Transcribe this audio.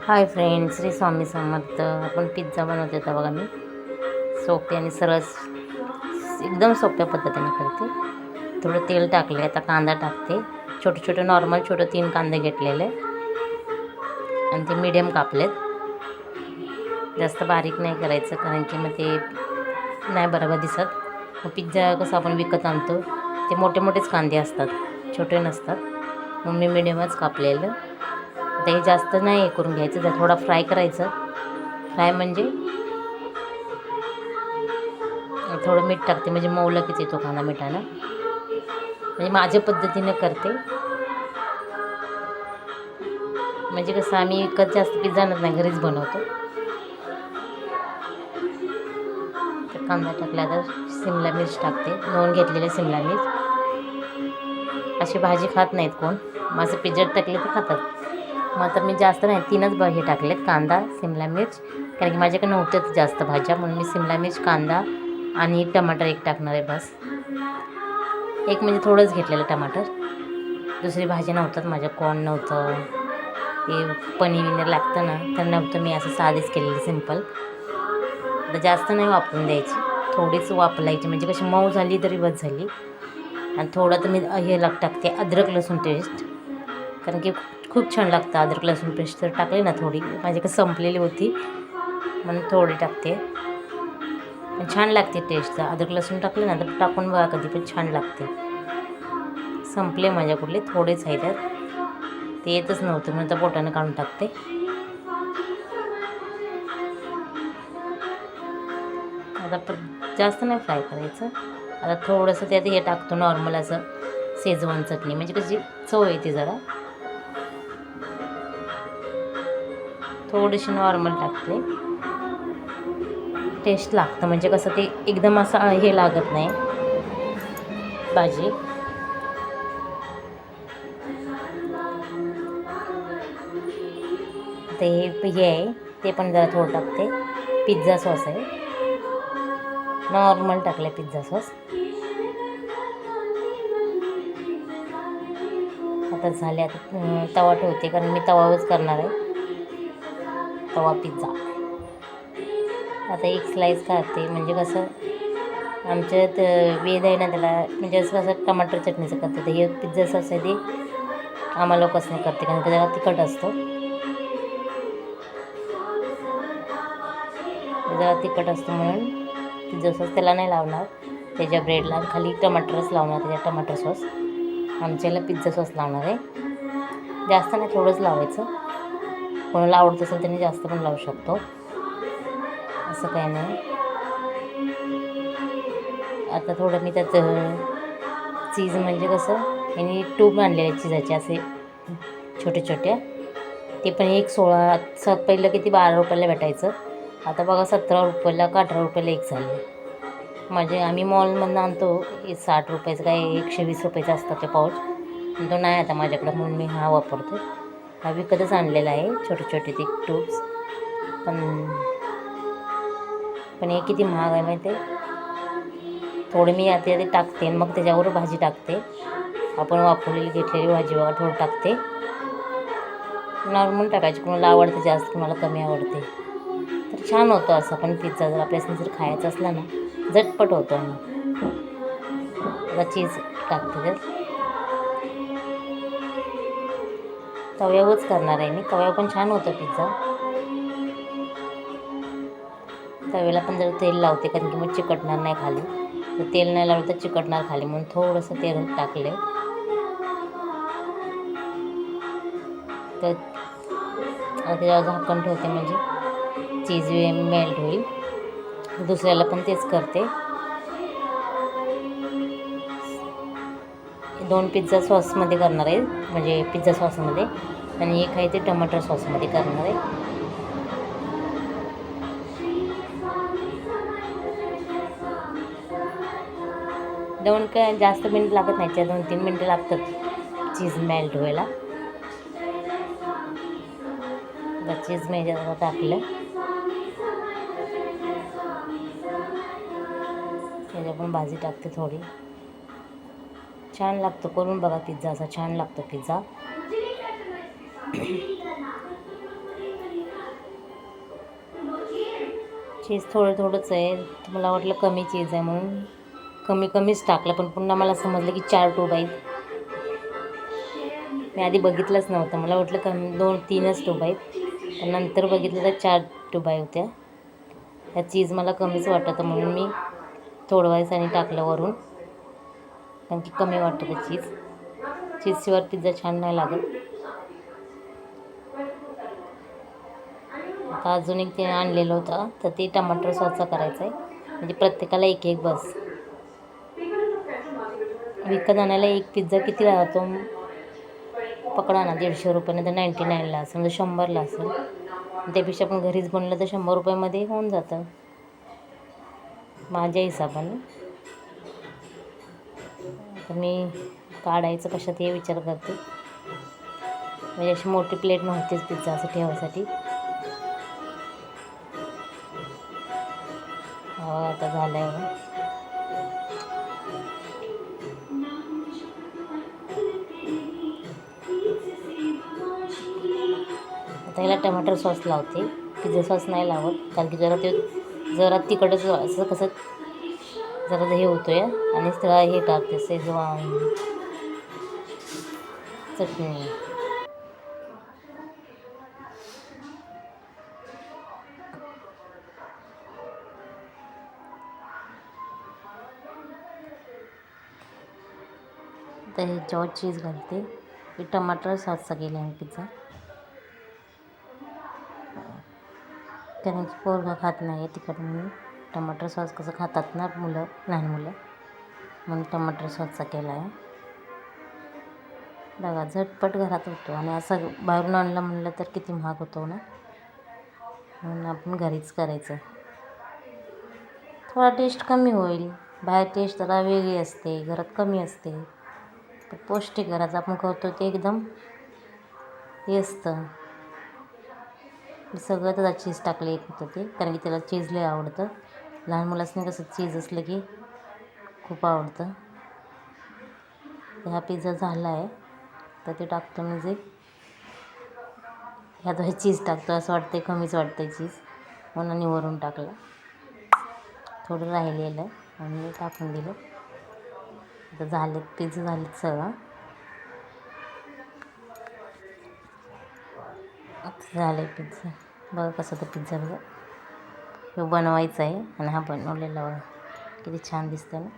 Hi friends, Shri Swami Samarth. आपण pizza बनवते तर बघा, मी सोपे आणि सरळ एकदम सोप्या पद्धतीने करते. थोडं तेल टाकले, आता कांदा टाकते. छोटे छोटे नॉर्मल 3 कांदे घेतलेले आणि ते मीडियम कापलेत. जास्त बारीक नाही करायचं, कारण की मग ते नाही बरोबर दिसत. मग पिझ्झा कसं आपण विकत आणतो ते मोठे मोठेच कांदे असतात, छोटे नसतात. मग मी मीडियमच कापलेलं. आता हे जास्त नाही हे करून घ्यायचं, जर थोडा फ्राय करायचं. फ्राय म्हणजे थोडं मीठ टाकते, म्हणजे मऊ लगेच येतो कांदा मिठानं. म्हणजे माझ्या पद्धतीने करते. म्हणजे कसं आम्ही विकत जास्त पिझ्झा नाही, घरीच बनवतो. तर कांदा टाकला, तर शिमला मिर्च टाकते. 2 घेतलेले शिमला मिर्च. अशी भाजी खात नाहीत कोण, माझं पिझ्झात टाकले तर खातात. मग आता मी जास्त नाही, 3च हे टाकलेत, कांदा, शिमला मिर्च. कारण की माझ्याकडे नव्हत्याच जास्त भाज्या, म्हणून मी शिमला मिर्च, कांदा आणि टमाटर एक टाकणार आहे बस. एक म्हणजे थोडंच घेतलेलं टमाटर. दुसरी भाजी नव्हतात माझ्या, कॉर्न नव्हतं, हे पनीर लागतं ना, तर नव्हतं. मी असं साधीच केलेली, सिंपल. आता जास्त नाही वापरून द्यायची, थोडीच वापरायची, म्हणजे कशी मऊ झाली तरी बस झाली. आणि थोडं तर मी हे टाकते अद्रक लसूण पेस्ट, कारण की खूप छान लागतं अद्रक लसूण पेस्ट. तर टाकली ना थोडी, माझ्याकडे संपलेली होती म्हणून थोडी टाकते. पण छान लागते टेस्ट. अद्रक लसूण टाकले ना तर टाकून बघा कधी, पण छान लागते. संपले माझ्याकडले, थोडेच आहे त्यात, ते येतच नव्हतं म्हणून तर बोटाने काढून टाकते. आता जास्त नाही फ्राय करायचं. आता थोडंसं त्यात हे टाकतो नॉर्मल असं शेजवान चटणी, म्हणजे कशी चव येते जरा. थोडीशी नॉर्मल टाकते, टेस्ट लागतं. म्हणजे कसं ते एकदम असं हे लागत नाही भाजी. ते हे आहे ते पण जरा थोडं टाकते. पिझ्झा सॉस आहे, नॉर्मल टाकले पिझ्झा सॉस. आता झाले. आता तवा ठेवते, कारण मी तवावरच करणार आहे, तवा पिझ्झा. आता एक स्लाईस खाते, म्हणजे कसं आमच्यात वेद आहे ना त्याला, म्हणजे असं कसं टमाटर चटणीचं करते. तर हे पिझ्झा सॉस आहे, ते आम्हाला लोकच नाही करते, कारण त्याला तिखट असतो. जरा तिखट असतो म्हणून पिझ्झा सॉस त्याला नाही लावणार. त्याच्या ब्रेडला खाली टमाटरच लावणार, त्याच्या टमाटर सॉस. आमच्याला पिझ्झा सॉस लावणार आहे. जास्त नाही, थोडंच लावायचं. कोणाला आवडत असेल त्यांनी जास्त पण लावू शकतो, असं काही नाही. आता थोडं मी त्यात चीज, म्हणजे कसं यांनी ट्यूब आणलेले चीजाचे असे छोटे छोटे. ते पण एक 16 पहिलं किती 12 रुपयाला भेटायचं, आता बघा 17 रुपयाला का 18 रुपयाला एक झाले. म्हणजे आम्ही मॉलमधून आणतो 60 रुपयाचं, काय 120 रुपयाचं असतं ते पाऊच. पण तो नाही आता माझ्याकडं, म्हणून मी हा वापरतो. हा विकतच आणलेला आहे, छोटे छोटे ते ट्यूब्स. पण हे किती महाग आहे माहिती आहे. थोडं मी आता ते टाकते, मग त्याच्यावर भाजी टाकते. आपण वापरलेली घेतलेली भाजी बघा, थोडं टाकते. नॉर्मल टाकायची, कोणाला आवडते जास्त, कोणाला कमी आवडते. तर छान होतं असं पण पिझ्झा. जर आपल्याला जर खायचा असला ना, झटपट होतो. आणि आता चीज टाकते त्यात. तव्यावरच करणार आहे मी, तव्यावर पण छान होतं पिझ्झा. तव्याला पण जर तेल लावते, कारण की मग चिकटणार नाही खाली. तर तेल नाही लावलं तर चिकटणार खाली, म्हणून थोडंसं तेल टाकले. तर त्याच्यावर झाकण ठेवते, म्हणजे चीज मेल्ट होईल. दुसऱ्याला पण तेच करते. 2 पिझ्झा सॉसमध्ये करणार आहे, म्हणजे पिझ्झा सॉसमध्ये, आणि एक आहे ते टमाटर सॉसमध्ये करणार आहे. काय जास्त मिनिट लागत नाही, 2-3 मिनटं लागतात चीज मेल्ट व्हायला. चीज मेल्ट टाकलं, त्याच्या पण भाजी टाकते थोडी. छान लागतं, करून बघा पिझ्झा, असा छान लागतो पिझ्झा. चीज थोडं थोडंच आहे. मला वाटलं कमी चीज आहे म्हणून कमीच टाकलं, पण पुन्हा मला समजलं की 4 ट्यूब आहेत. मी आधी बघितलंच नव्हतं, मला वाटलं कमी 2-3च ट्यूब आहेत, पण नंतर बघितलं तर 4 ट्यूब होत्या. ह्या चीज मला कमीच वाटतं म्हणून मी थोडं वेळाने टाकलं वरून, कारण की कमी वाटतं चीजशिवाय पिझ्झा छान नाही लागत. आता अजून एक ते आणलेलं होतं, तर ते टमाटर सॉसचा करायचं आहे, म्हणजे प्रत्येकाला एक बस. विकत आणायला एक पिझ्झा किती राहतो पकडा ना, 150 रुपये, तर 99ला असेल, म्हणजे 100ला असेल. त्यापेक्षा आपण घरीच बनलं तर 100 रुपयामध्ये होऊन जातं माझ्या हिशोबाने. तर मी काढायचं कशात हे विचार करते, म्हणजे अशी मोठी प्लेट नव्हतीच पिझ्झा असं ठेवायसाठी. आता झालं आहे. आता ह्याला टमाटर सॉस लावते, पिझ्झा सॉस नाही लावत, कारण की जरा तिखटच असं कसं जरा हे होतो आहे. आणि त्याला हे टाकते शेजवान चटणी. तर ह्याच्यावर चीज घालते. हे टमाटर सॉसचा केला आहे पिझ्झा, कारण की पोरगा खात नाही तिखट म्हणून. टमाटर सॉस कसं खातात ना लहान मुलं, म्हणून टमाटर सॉसचा केला आहे. बघा झटपट घरात होतो, आणि असं बाहेरून आणलं म्हणलं तर किती महाग होतो ना, म्हणून आपण घरीच करायचं. थोडा टेस्ट कमी होईल, बाहेर टेस्ट जरा वेगळी असते, घरात कमी असते. पण पौष्टिक घराचं आपण करतो ते एकदम हे असतं. सगळं त्याला चीज टाकलं एक होतं ते, कारण की त्याला चीज लय आवडतं. लहान मुलांनी कसं चीज असलं की खूप आवडतं. हा पिझ्झा झाला आहे, तर ते टाकतो म्हणजे ह्यात चीज टाकतो असं वाटतं, कमीच वाटतं चीज, म्हणून वरून टाकलं. थोडं राहिलेलं म्हणून टाकून दिलं. आता झाले पिझ्झा, झालेत सगळं. झालं आहे पिझ्झा. बघा कसं तर पिझ्झा बघा, हे बनवायचं आहे, आणि हा बनवलेला बघा किती छान दिसतं ना.